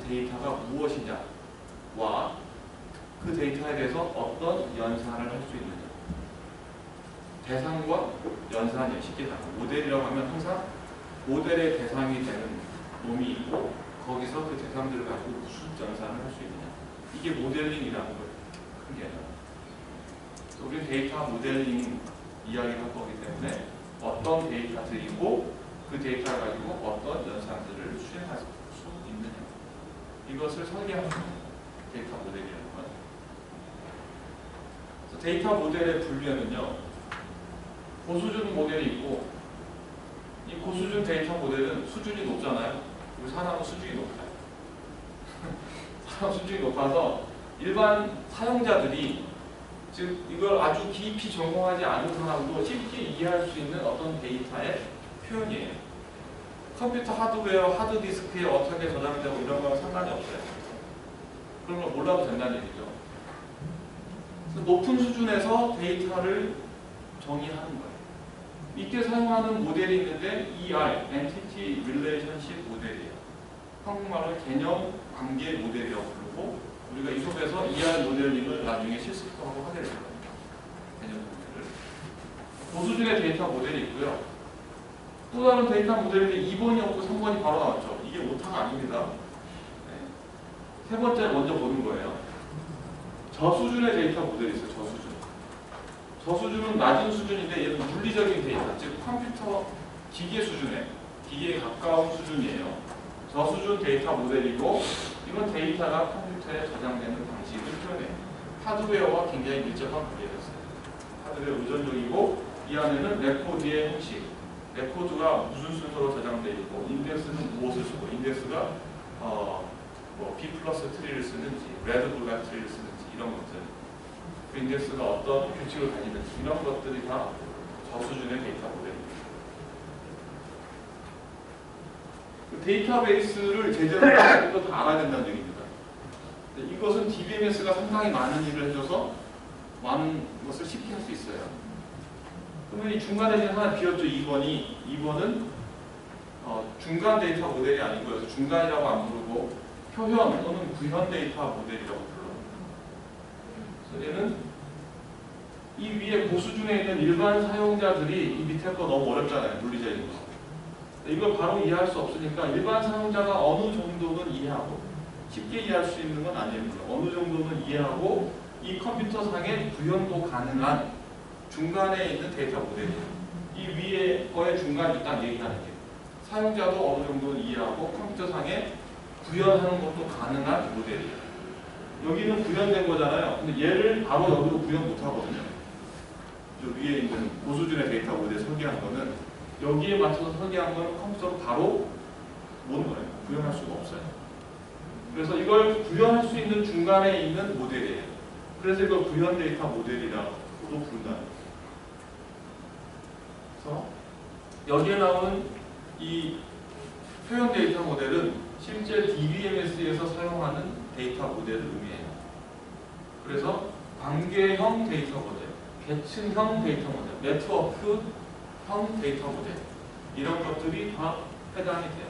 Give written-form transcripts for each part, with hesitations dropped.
데이터가 무엇이냐와 그 데이터에 대해서 어떤 연산을 할 수 있느냐. 대상과 연산이에요. 쉽게 말하면 모델이라고 하면 항상 모델의 대상이 되는 놈이 있고 거기서 그 대상들을 가지고 무슨 연산을 할 수 있느냐. 이게 모델링이라는 거예요. 큰 게. 우리 데이터 모델링 이야기를 할 거기 때문에 어떤 데이터들이고 그 데이터를 가지고 어떤 연산들을 수행할 수 있느냐. 이것을 설계하는 데이터 모델이라는 거예요. 데이터 모델의 분류에는요. 고수준 모델이 있고 이 고수준 데이터 모델은 수준이 높잖아요. 우리 사람은 수준이 높아요. 사람 수준이 높아서 일반 사용자들이 즉 이걸 아주 깊이 전공하지 않은 사람도 쉽게 이해할 수 있는 어떤 데이터의 표현이에요. 컴퓨터 하드웨어, 하드디스크에 어떻게 저장되고 이런 거랑 상관이 없어요. 그런 걸 몰라도 된다는 얘기죠. 그래서 높은 수준에서 데이터를 정의하는 거예요. 이때 사용하는 모델이 있는데 ER, Entity Relationship 모델이에요. 한국말로 개념 관계 모델이라고 부르고 우리가 이 수업에서 ER 모델링을 나중에 실습하고 하게 될 겁니다. 개념 모델을. 고수준의 데이터 모델이 있고요. 또 다른 데이터 모델인데 2번이 없고 3번이 바로 나왔죠. 이게 오타가 아닙니다. 네. 세 번째 먼저 보는 거예요. 저수준의 데이터 모델이 있어요. 저수준. 저수준은 낮은 수준인데 얘는 물리적인 데이터, 즉 컴퓨터 기계 수준에 기계에 가까운 수준이에요. 저수준 데이터 모델이고 이건 데이터가 컴퓨터에 저장되는 방식을 표현해요. 하드웨어와 굉장히 밀접한 관계가 있어요. 하드웨어 의존적이고 이 안에는 레코드의 형식, 레코드가 무슨 순서로 저장되어 있고 인덱스는 무엇을 쓰고 인덱스가 뭐 B 플러스 트리를 쓰는지 레드블랙 트리를 쓰는지 이런 것들 그 인덱스가 어떤 규칙을 가지는지 이런 것들이 다 저수준의 데이터 모델입니다. 그 데이터베이스를 제대로 이거 다 알아야 된다는 얘기입니다. 이것은 DBMS가 상당히 많은 일을 해줘서 많은 것을 쉽게 할 수 있어요. 그러면 이 중간에 이제 하나 비었죠. 2번은 중간 데이터 모델이 아니고요. 그래서 중간이라고 안 부르고 표현 또는 구현 데이터 모델이라고 불러요. 그래서 얘는 이 위에 고수준에 있는 일반 사용자들이 이 밑에 거 너무 어렵잖아요. 물리적인 거. 이걸 바로 이해할 수 없으니까 일반 사용자가 어느 정도는 이해하고 쉽게 이해할 수 있는 건 아닙니다. 어느 정도는 이해하고 이 컴퓨터 상에 구현도 가능한 중간에 있는 데이터 모델이에요. 이 위에 거의 중간이 딱 얘기하는 게 사용자도 어느 정도는 이해하고 컴퓨터 상에 구현하는 것도 가능한 모델이에요. 여기는 구현된 거잖아요. 근데 얘를 바로 여기로 구현 못 하거든요. 저 위에 있는 고수준의 데이터 모델 설계한 거는 여기에 맞춰서 설계한 건 컴퓨터로 바로 못 넣어요. 구현할 수가 없어요. 그래서 이걸 구현할 수 있는 중간에 있는 모델이에요. 그래서 이걸 구현 데이터 모델이라고도 부른다. 그래서 여기에 나오는 이 표현 데이터 모델은 실제 DBMS에서 사용하는 데이터 모델을 의미해요. 그래서 관계형 데이터 모델, 계층형 데이터 모델, 네트워크형 데이터 모델 이런 것들이 다 해당이 돼요.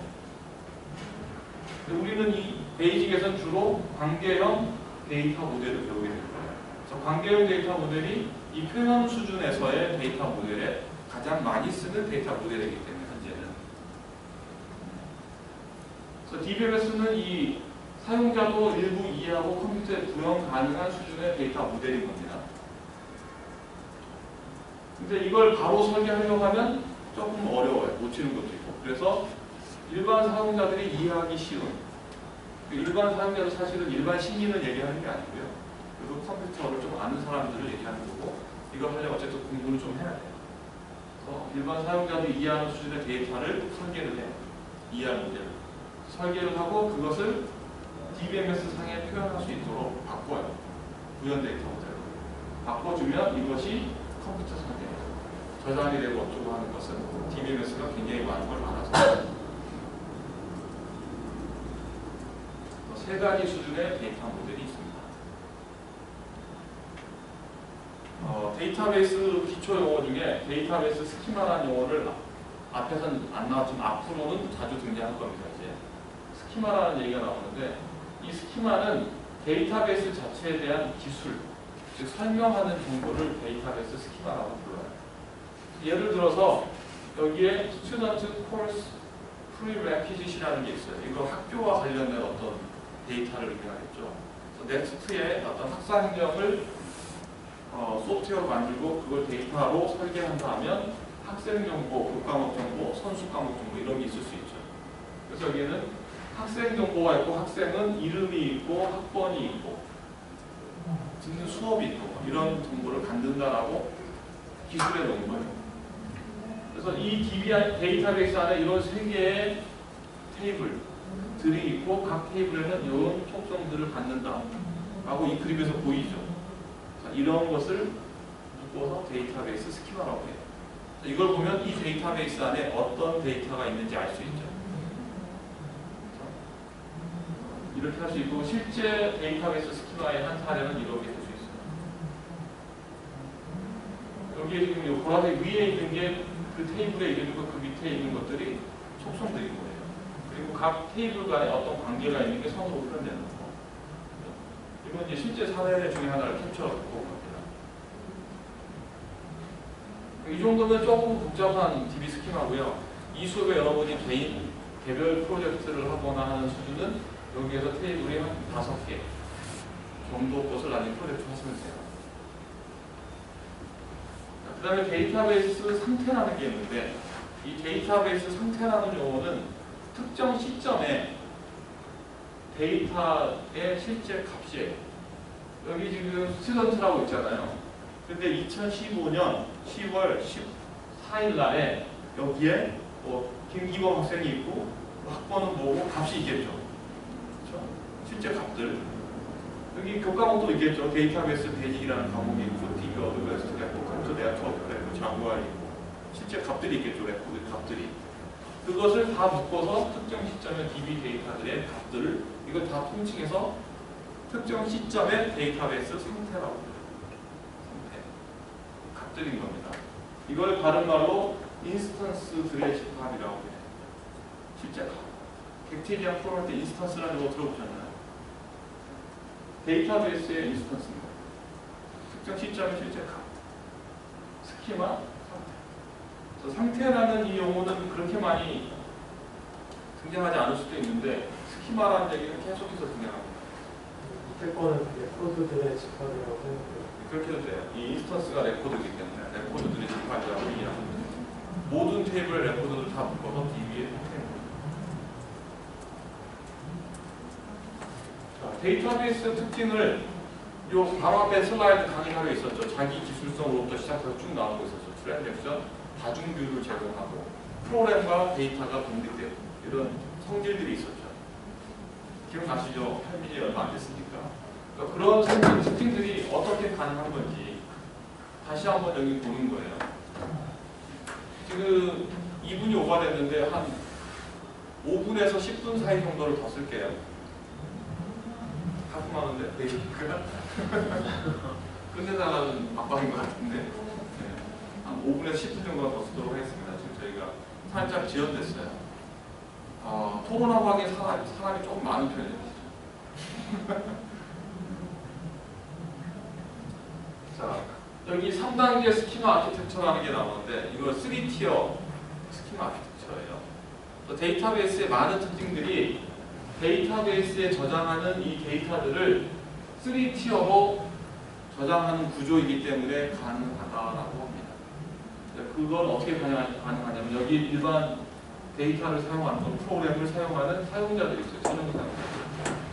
우리는 이 베이직에서는 주로 관계형 데이터 모델을 배우게 될 거예요. 그래서 관계형 데이터 모델이 이 표현 수준에서의 데이터 모델에 가장 많이 쓰는 데이터 모델이기 때문에 현재는. 그래서 DBMS는 이 사용자도 일부 이해하고 컴퓨터에 구현 가능한 수준의 데이터 모델인 겁니다. 근데 이걸 바로 설계하려고 하면 조금 어려워요. 놓치는 것도 있고. 그래서 일반 사용자들이 이해하기 쉬운 일반 사용자도 사실은 일반 시민을 얘기하는 게 아니고요. 그리고 컴퓨터를 좀 아는 사람들을 얘기하는 거고 이걸 하려면 어쨌든 공부를 좀 해야 돼요. 그래서 일반 사용자들이 이해하는 수준의 데이터를 설계를 해요. 이해하는 문제를. 설계를 하고 그것을 DBMS 상에 표현할 수 있도록 바꿔요. 구현 데이터 모델로. 바꿔주면 이것이 컴퓨터 상에 저장이 되고 어쩌고 하는 것은 DBMS가 굉장히 많은 걸 알아서 세 가지 수준의 데이터 모델이 있습니다. 데이터베이스 기초 용어 중에 데이터베이스 스키마라는 용어를 앞에서는 안 나왔지만 앞으로는 자주 등장할 겁니다. 이제 스키마라는 얘기가 나오는데 이 스키마는 데이터베이스 자체에 대한 기술, 즉 설명하는 정보를 데이터베이스 스키마라고 불러요. 예를 들어서 여기에 Student Course Prerequisite이라는 게 있어요. 이거 학교와 관련된 어떤 데이터를 의미하겠죠. 넥스트에 어떤 학사 행령을 소프트웨어로 만들고 그걸 데이터로 설계한다 하면 학생 정보, 교과목 정보, 선수 과목 정보 이런 게 있을 수 있죠. 그래서 여기에는 학생 정보가 있고 학생은 이름이 있고 학번이 있고 듣는 수업이 있고 이런 정보를 만든다라고 기술해 놓은 거예요. 그래서 이 DB 데이터베이스 안에 이런 세 개의 테이블들이 있고 각 테이블에는 이런 속성들을 갖는다 라고 이 그림에서 보이죠. 자, 이런 것을 묶어서 데이터베이스 스키마라고 해요. 자, 이걸 보면 이 데이터베이스 안에 어떤 데이터가 있는지 알 수 있죠. 이렇게 할 수 있고 실제 데이터베이스 스키마의 한 사례는 이렇게 될 수 있어요. 여기에 지금 이 보라색 위에 있는 게 그 테이블의 이름이고 그 밑에 있는 것들이 속성들인 거예요. 그리고 각 테이블 간에 어떤 관계가 있는 게 선으로 표현되는 거. 이건 이제 실제 사례 중에 하나를 캡처하고 갑니다. 이 정도면 조금 복잡한 DB 스키마고요. 이 수업에 여러분이 개별 프로젝트를 하거나 하는 수준은 여기에서 테이블이 한 5개 정도 것을 나중에 프로젝트 하시면 돼요. 그 다음에 데이터베이스 상태라는 게 있는데 이 데이터베이스 상태라는 용어는 특정 시점에 데이터의 실제 값이에요. 여기 지금 스튜던트라고 있잖아요. 근데 2015년 10월 14일 날에 여기에 김기범 학생이 있고 학번은 뭐고 값이 있겠죠. 그렇죠? 실제 값들. 여기 교과목도 있겠죠. 데이터베이스 베이직이라는 과목이 있고 DB 어드밴스드 레포드, 컴퓨터 네트워크 레포드, 자구가 있고 실제 값들이 있겠죠. 레코드 값들이. 그것을 다 묶어서 특정 시점의 DB 데이터들의 값들을 이걸 다 통칭해서 특정 시점의 데이터베이스 상태라고 해요. 상태. 값들인 겁니다. 이걸 다른 말로 인스턴스들의 집합이라고 해요. 실제 값. 객테리안 프로그램 때 인스턴스라는 거 들어보셨나요? 데이터베이스의 인스턴스입니다. 특정 시점의 실제 값. 스키마, 상태. 상태라는 이 용어는 그렇게 많이 등장하지 않을 수도 있는데 스키마라는 얘기는 계속해서 등장합니다. 밑에 거는 레코드들의 집합이라고 생각해요. 그렇게 해도 돼요. 이 인스턴스가 레코드이기 때문에 레코드들의 집합이라고 얘기합니다. 모든 테이블의 레코드를 다 묶어서 DB에 형태입니다. 데이터베이스 특징을 요 바로 앞에 슬라이드 강의하려 있었죠. 자기 기술성으로부터 시작해서 쭉 나오고 있었죠. 트랜잭션, 다중뷰를 제공하고 프로그램과 데이터가 독립되고 이런 성질들이 있었죠. 기억나시죠? 팬미지 얼마 안 됐으니까. 그러니까 그런 성질 특징들이 어떻게 가능한 건지 다시 한번 여기 보는 거예요. 지금 2분이 오버됐는데 한 5분에서 10분 사이 정도를 더 쓸게요. 가끔 하는데 베이비가 끝내달라는 압박인 것 같은데 네. 한 5분에서 10분 정도 더 쓰도록 하겠습니다. 지금 저희가 살짝 지연됐어요. 토론하고 하기에 사람이 조금 많은 편이에요. 자, 여기 3단계 스키마 아키텍처라는 게 나오는데 이거 3티어 스키마 아키텍처예요. 데이터베이스의 많은 특징들이 데이터베이스에 저장하는 이 데이터들을 3티어로 저장하는 구조이기 때문에 가능하다라고 합니다. 그건 어떻게 가능하냐면 여기 일반 데이터를 사용하는 프로그램을 사용하는 사용자들이 있어요. 전용 사용자들.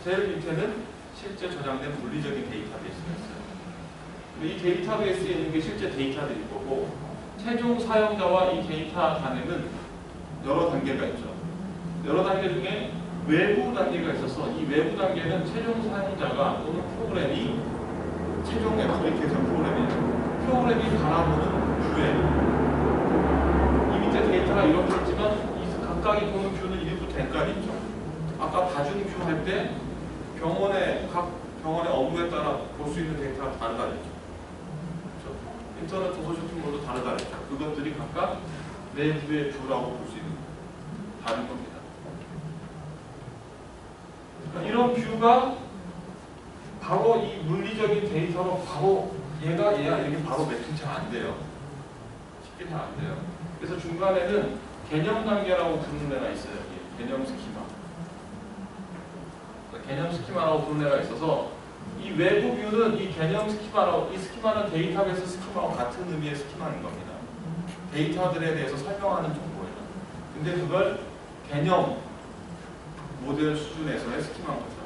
제일 밑에는 실제 저장된 물리적인 데이터베이스가 있어요. 이 데이터베이스에 있는 게 실제 데이터들일 거고 최종 사용자와 이 데이터 간에는 여러 단계가 있죠. 여러 단계 중에 외부 단계가 있어서 이 외부 단계는 최종 사용자가 또는 프로그램이 최종 애플리케이션 프로그램이 바라보는 뷰에 이 밑에 데이터가 이렇게 있지만 이 각각이 보는 뷰는 1부터 n까지 있죠. 아까 다중뷰 할 때 각 병원의 업무에 따라 볼 수 있는 데이터가 다르다 했죠. 그렇죠? 인터넷 도서 쇼핑몰도 다르다 했죠. 그것들이 각각 내부의 뷰라고 볼 수 있는 다른 겁니다. 이런 뷰가 바로 이 물리적인 데이터로 바로 얘가 얘야 이렇게 바로 매칭 잘 안 돼요. 쉽게 잘 안 돼요. 그래서 중간에는 개념 단계라고 부르는 애가 있어요. 여기. 개념 스키마. 개념 스키마라고 부르는 애가 있어서 이 외부 뷰는 이 개념 스키마라고, 이 스키마는 데이터베이스 스키마와 같은 의미의 스키마인 겁니다. 데이터들에 대해서 설명하는 정보예요. 근데 그걸 개념 모델 수준에서의 스키마인 거죠.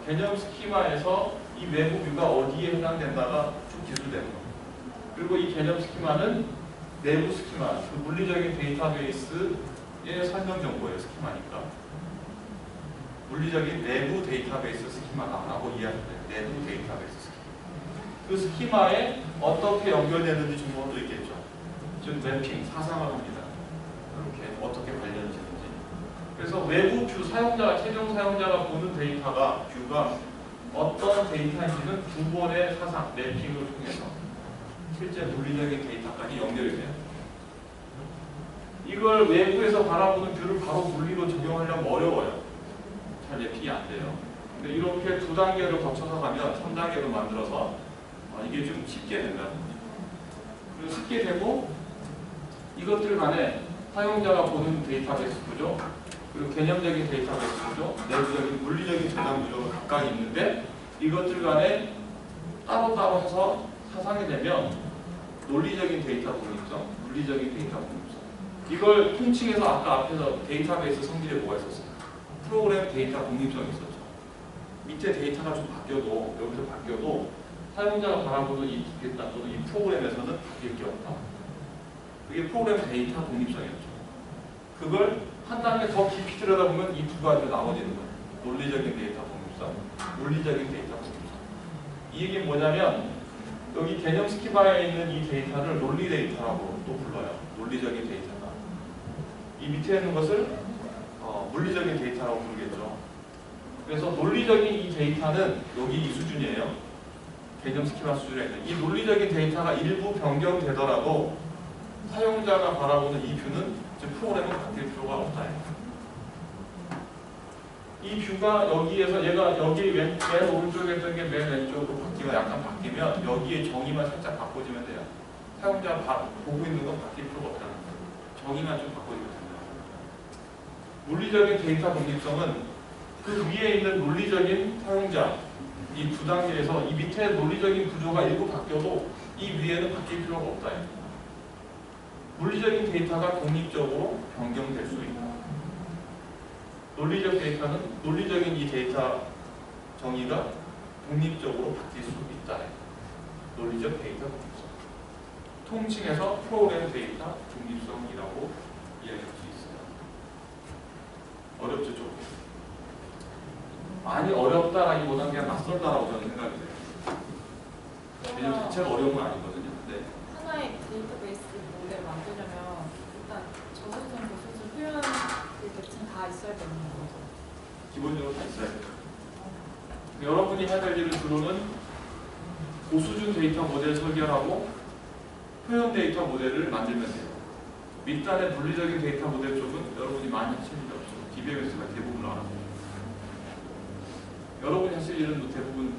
개념 스키마에서 이 외부 뷰가 어디에 해당된다가 쭉 기술되는 겁니다. 그리고 이 개념 스키마는 내부 스키마, 그 물리적인 데이터베이스의 설명 정보예요. 스키마니까. 물리적인 내부 데이터베이스 스키마라고 이해하면 돼요. 내부 데이터베이스 스키마. 그 스키마에 어떻게 연결되는지 정보도 있겠죠. 즉 맵핑, 사상을 합니다. 이렇게 어떻게 관련되는지. 그래서 외부 뷰 사용자가, 최종 사용자가 보는 데이터가, 뷰가 어떤 데이터인지는 두 번의 사상, 맵핑을 통해서 실제 물리적인 데이터까지 연결이 돼요. 이걸 외부에서 바라보는 뷰를 바로 물리로 적용하려면 어려워요. 잘 맵핑이 안 돼요. 근데 이렇게 두 단계를 거쳐서 가면 3단계로 만들어서 이게 좀 쉽게 된다. 그리고 쉽게 되고 이것들 간에 사용자가 보는 데이터베이스 구조, 그리고 개념적인 데이터베이스 구조, 내부적인 물리적인 저장 구조가 각각 있는데 이것들 간에 따로따로 해서 사상이 되면 논리적인 데이터 독립성, 물리적인 데이터 독립성. 이걸 통칭해서 아까 앞에서 데이터베이스 성질에 뭐가 있었어요? 프로그램 데이터 독립성이 있었죠. 밑에 데이터가 좀 바뀌어도, 여기서 바뀌어도 사용자가 바라보는 이 데이터 또는 이 프로그램에서는 바뀔 게 없다. 그게 프로그램 데이터 독립성이었죠. 그걸 한 단계 더 깊이 들여다보면 이 두 가지로 나눠지는 거예요. 논리적인 데이터 독립성, 물리적인 데이터 독립성. 이 얘기는 뭐냐면 여기 개념 스키마에 있는 이 데이터를 논리 데이터라고 또 불러요. 논리적인 데이터다. 이 밑에 있는 것을 물리적인 데이터라고 부르겠죠. 그래서 논리적인 이 데이터는 여기 이 수준이에요. 개념 스키마 수준에 있는 이 논리적인 데이터가 일부 변경되더라도 사용자가 바라보는 이 뷰는, 즉 프로그램은 바뀔 필요가 없다. 이 뷰가 여기에서 얘가 여기 맨 오른쪽에 있던 게 맨 왼쪽으로 바뀌면 약간 바뀌면 여기에 정의만 살짝 바꿔주면 돼요. 사용자가 보고 있는 건 바뀔 필요가 없다는 거예요. 정의만 좀 바꿔주면 됩니다. 물리적인 데이터 독립성은 그 위에 있는 논리적인 사용자 이 두 단계에서 이 밑에 논리적인 구조가 일부 바뀌어도 이 위에는 바뀔 필요가 없다. 물리적인 데이터가 독립적으로 변경될 수 있다. 논리적 데이터는 논리적인 이 데이터 정의가 독립적으로 바뀔 수 있다. 논리적 데이터 독립성. 통칭해서 프로그램 데이터 독립성이라고 이야기할 수 있어요. 어렵죠, 좀. 많이 어렵다라기보다는 그냥 낯설다라고 저는 생각이 돼요. 개념 자체가 어려운 건 아니거든요. 네. 하나의 데이터베이스 모델 만들려면 일단 저수준, 고수준, 표현 대충 다 있어야 되는 거죠. 기본적으로 다 있어야 돼요. 여러분이 해야 될 일은 주로는 고수준 데이터 모델 설계하고 표현 데이터 모델을 만들면 돼요. 밑단의 물리적인 데이터 모델 쪽은 여러분이 많이 하실 일이 없어요. DBMS가 대부분 알아요. 여러분이 하실 일은 대부분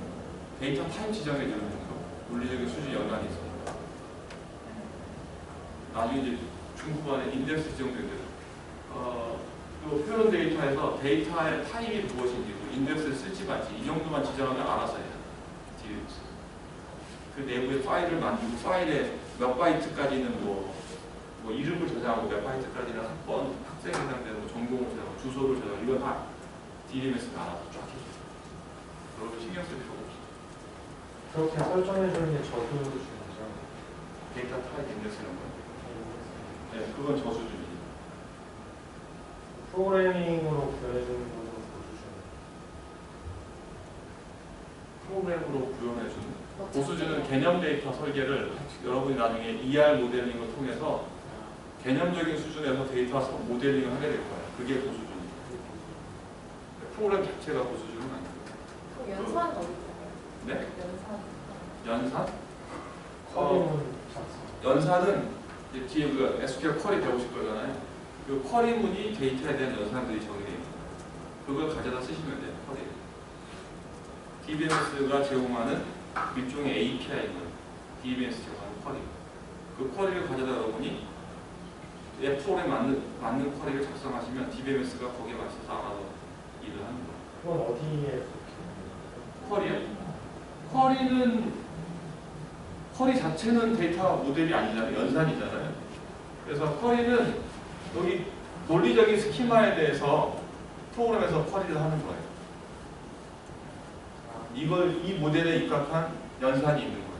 데이터 타입 지정해 주는 정도, 물리적인 수준 연관이 있습니다. 나중에 이제 중후반에 인덱스 지정되는 또 표현 데이터에서 데이터의 타입이 무엇인지 인덱스를 쓸지 말지 이 정도만 지정하면 알아서 해요. 그 내부에 파일을 만들고 파일에 몇 바이트까지는 뭐 이름을 저장하고 몇 바이트까지는 학번, 학생에 해당되는 전공을 저장하고 주소를 저장하고 이건 다 DBMS가 알아서 쫙 해줘요. 여러분 신경 쓸 필요가 없어요. 그렇게 설정해주는 게 저수준이죠. 데이터 타입 인덱스라는 거예요. 네, 그건 저수준이에요. 프로그래밍으로 구현해주는 거는 고수준. 프로그램으로 구현해주는 고수준은 개념 데이터 설계를 여러분이 나중에 ER 모델링을 통해서 개념적인 수준에서 데이터 모델링을 하게 될 거예요. 그게 고수준이에요. 프로그램 자체가 고수준은 아니에요. 연산은 어디 있어요? 네? 연산? 연산? 커리문 연산은 이제 뒤에 그 SQL 쿼리 배우실 거잖아요. 그 쿼리문이 데이터에 대한 연산들이 정의되어 있습니다. 그걸 가져다 쓰시면 돼요. 쿼리. DBMS가 제공하는 일종의 API인 거예요. DBMS 제공하는 쿼리. 그 쿼리를 가져다 여러분이 F4에 맞는 쿼리를 작성하시면 DBMS가 거기에 맞춰서 알아서 일을 하는 거예요. 그건 어디에 쿼리요? 쿼리 자체는 데이터 모델이 아니잖아요. 연산이잖아요. 그래서 쿼리는 여기 논리적인 스키마에 대해서 프로그램에서 쿼리를 하는 거예요. 이 모델에 입각한 연산이 있는 거예요.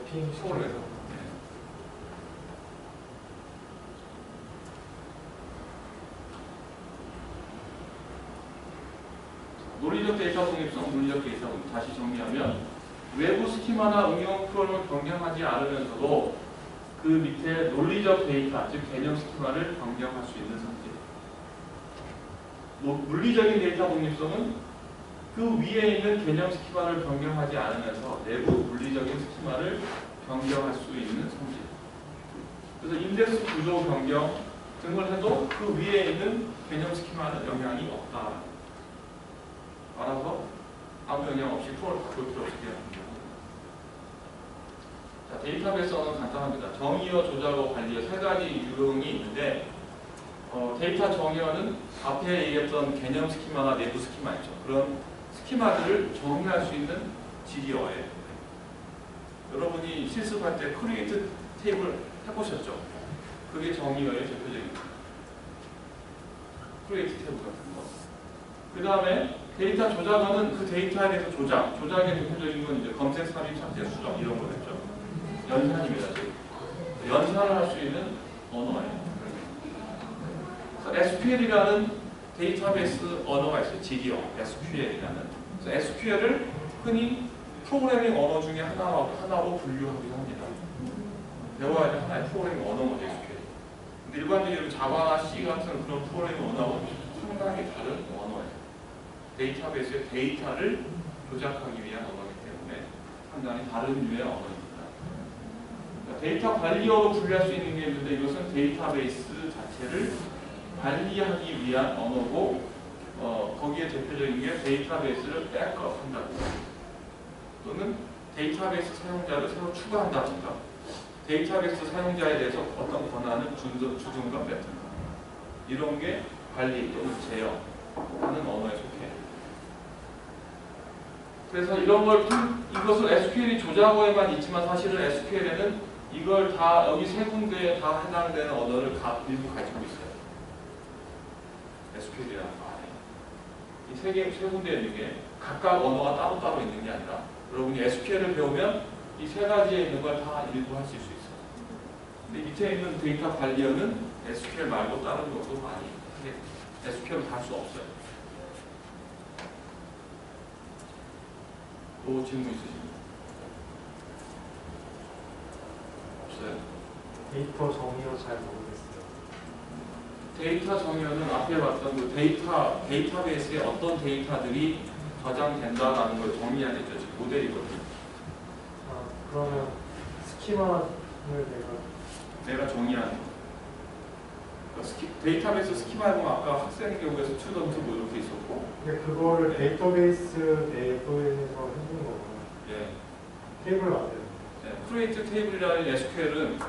맵핑 프로그램에서. 시켜서 논리적 데이터 독립성, 논리적 데이터 독립. 다시 정리하면 외부 스키마나 응용 프로그램을 변경하지 않으면서도 그 밑에 논리적 데이터, 즉 개념 스키마를 변경할 수 있는 상태. 물리적인 데이터 독립성은 그 위에 있는 개념 스키마를 변경하지 않으면서 내부 물리적인 스키마를 변경할 수 있는 성질. 그래서 인덱스 구조 변경 등을 해도 그 위에 있는 개념 스키마는 영향이 없다. 알아서 아무 영향 없이 프로를 바꿀 필요 없게 합니다. 자, 데이터베이스 언어는 간단합니다. 정의어, 조작어, 관리어 세 가지 유형이 있는데 데이터 정의어는 앞에 얘기했던 개념 스키마나 내부 스키마 있죠. 그런 스키마들을 정의할 수 있는 지리어예요. 여러분이 실습할 때 크리에이트 테이블 해보셨죠? 그게 정의어의 대표적입니다. 크리에이트 테이블 같은 거. 그 다음에 데이터 조작어는 그 데이터에 대해서 조작의 대표적인 건 이제 검색, 삽입, 삭제, 수정 이런 거겠죠. 연산입니다. 연산을 할 수 있는 언어예요. SQL이라는 데이터베이스 언어가 있어요. 지리어, SQL이라는. 그래서 SQL을 흔히 프로그래밍 언어 중에 하나로 분류하기도 합니다. 배워야 될 하나의 프로그래밍 언어가 SQL. 근데 일반적으로 자바나 C 같은 그런 프로그래밍 언어하고 상당히 다른 언어예요. 데이터베이스의 데이터를 조작하기 위한 언어이기 때문에 상당히 다른 류의 언어입니다. 데이터 관리어로 분류할 수 있는 게 있는데 이것은 데이터베이스 자체를 관리하기 위한 언어고 거기에 대표적인 게 데이터베이스를 백업한다든가 또는 데이터베이스 사용자를 새로 추가한다든가 데이터베이스 사용자에 대해서 어떤 권한을 주든가 뺐든가 이런 게 관리 또는 제어하는 언어에 속해요. 그래서 이것을 SQL이 조작어에만 있지만 사실은 SQL에는 이걸 다 여기 세 군데에 다 해당되는 언어를 일부 가지고 있어요. SQL이라는 거 안에. 이 세 군데에 있는 게 각각 언어가 따로따로 있는 게 아니라 여러분이 SQL을 배우면 이 세 가지에 있는 걸 다 일부 하실 수 있어요. 근데 밑에 있는 데이터 관리어는 SQL 말고 다른 것도 많이 하게 돼요. SQL을 다 할 수 없어요. 또 질문 있으십니까? 없어요? 데이터 정의어 잘 모르겠어요. 데이터 정의어는 앞에 봤던 그 데이터베이스에 어떤 데이터들이 저장된다라는 걸 정의하는 게 모델이거든요. 그러면 스키마를 내가 정의하는 거. 그러니까 데이터베이스 스키마에 보면 아까 학생 경우에 스튜던트 뭐 이렇게 있었고 근데 그거를 데이터베이스 내부에서 해준 거구나. 예. 테이블 만드는 거. 크리에이트 테이블이라는 SQL은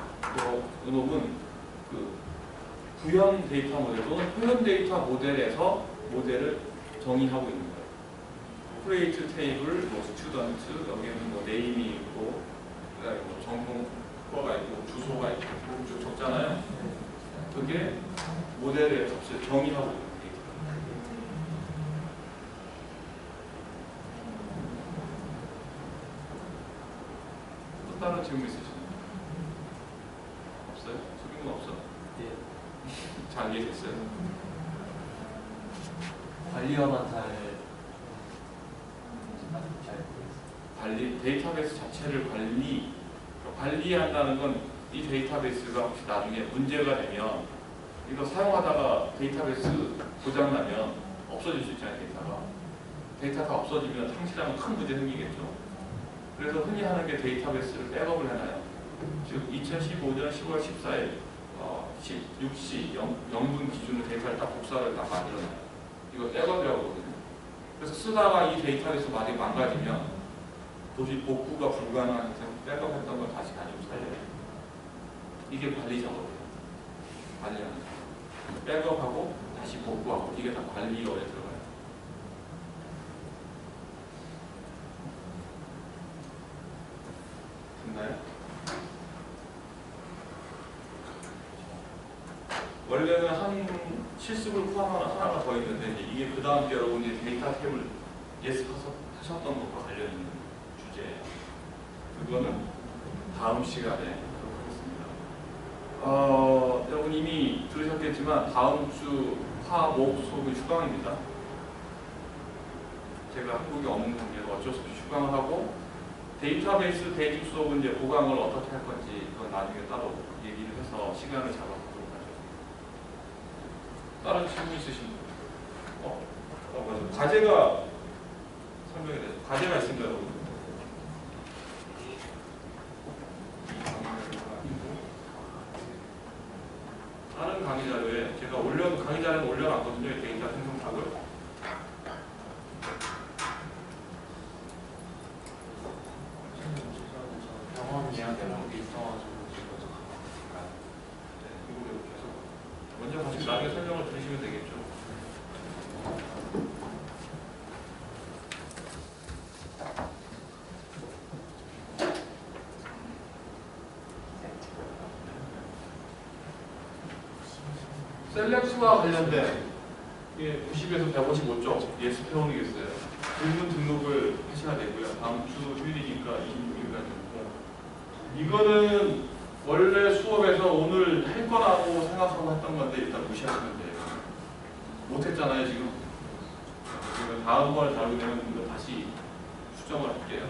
이놈은 그 구현 데이터 모델 또는 표현 데이터 모델에서 모델을 정의하고 있는 거예요. 크리에이트 테이블, 뭐 스튜던트, 여기는 뭐 네임이 있고, 그다음에 뭐 전공과가 있고, 주소가 있고, 쭉 적잖아요. 그게 모델의 값을 정의하고 있는 데이터. 또 다른 질문 있으신가요? 없어요? 소규모 없어? 예. 잘 이해됐어요? 관리어만 잘 데이터베이스 자체를 관리한다는 건 이 데이터베이스가 혹시 나중에 문제가 되면 이거 사용하다가 데이터베이스 고장나면 없어질 수 있잖아요. 데이터가 없어지면 상실하면 큰 문제 생기겠죠. 그래서 흔히 하는 게 데이터베이스를 백업을 해놔요. 즉 2015년 10월 14일 16시 0분 기준으로 데이터를 딱 복사를 딱 만들어놔요. 이거 백업이라고 하거든요. 그래서 쓰다가 이 데이터베이스 만약에 망가지면 도저히 복구가 불가능한 상태로 백업했던 걸 다시 가지고 살려야 돼요. 이게 관리 작업이에요. 관리하는 거. 백업하고 다시 복구하고 이게 다 관리 요에 들어가요. 됐나요? 원래는 한 실습을 포함한 하나가 더 있는데 이게 그 다음 주 여러분이 데이터 탭을 예습하셨던 것과 관련 있는 주제예요. 그거는 다음 시간에 하도록 하겠습니다. 여러분 이미 들으셨겠지만 다음 주 화, 목 수업은 휴강입니다. 제가 한국에 없는 관계로 어쩔 수 없이 휴강을 하고 데이터베이스 대입 수업은 이제 보강을 어떻게 할 건지 그건 나중에 따로 얘기를 해서 시간을 잡아보도록 하죠. 다른 질문 있으신 분? 맞아. 과제가 설명이 되죠. 과제가 있습니다, 여러분. 다른 강의 자료에 제가 강의 자료는 올려놨거든요. 데이터 생성 쪽을. 경험이야 내용이 있어가지고 이거 계속 먼저 같이 나중에 설명을 들으시면 되겠죠. 셀렉트와 관련된 90에서 155점 예습 회원이겠어요. 질문 등록을 하셔야 되고요. 다음 주 휴일이니까 26일까지 있고 이거는 원래 수업에서 오늘 할 거라고 생각하고 했던 건데 일단 무시하시면 돼요. 못했잖아요 지금. 그러면 다음번에 다루면 이거 다시 수정을 할게요.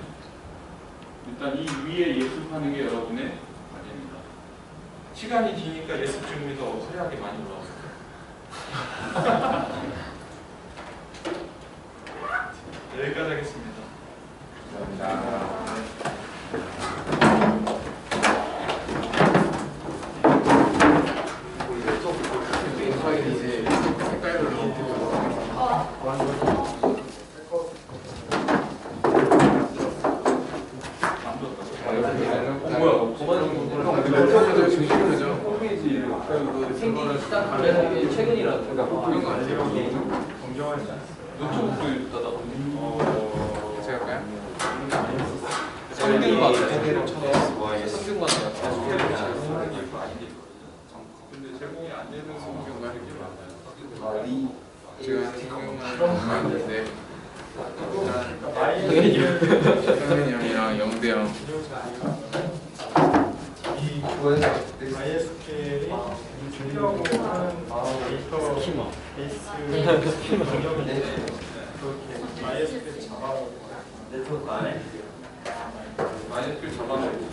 일단 이 위에 예습하는 게 여러분의 과제입니다. 시간이 기니까 예습 질문이 더 화려하게 많이 올라왔어요. 여기까지 하겠습니다. 이제 색깔별로 생긴 시장 관련한 게 최근이라서 그런 거 아니에요? 공정하지 않습니다. 노트북도 있다가 제가 할까요? 성균관을 성균관이요. 근데 제공이 안 되는 성균관이 게 많아요. 제가 성균관을 봤는데 현민이 형이랑 영대 형 ISQL이 주려고 하는 데이터 베이스 공정인데 그렇게 ISQL 잡아놓고 네트워크 안에 마이너스 잡아놓고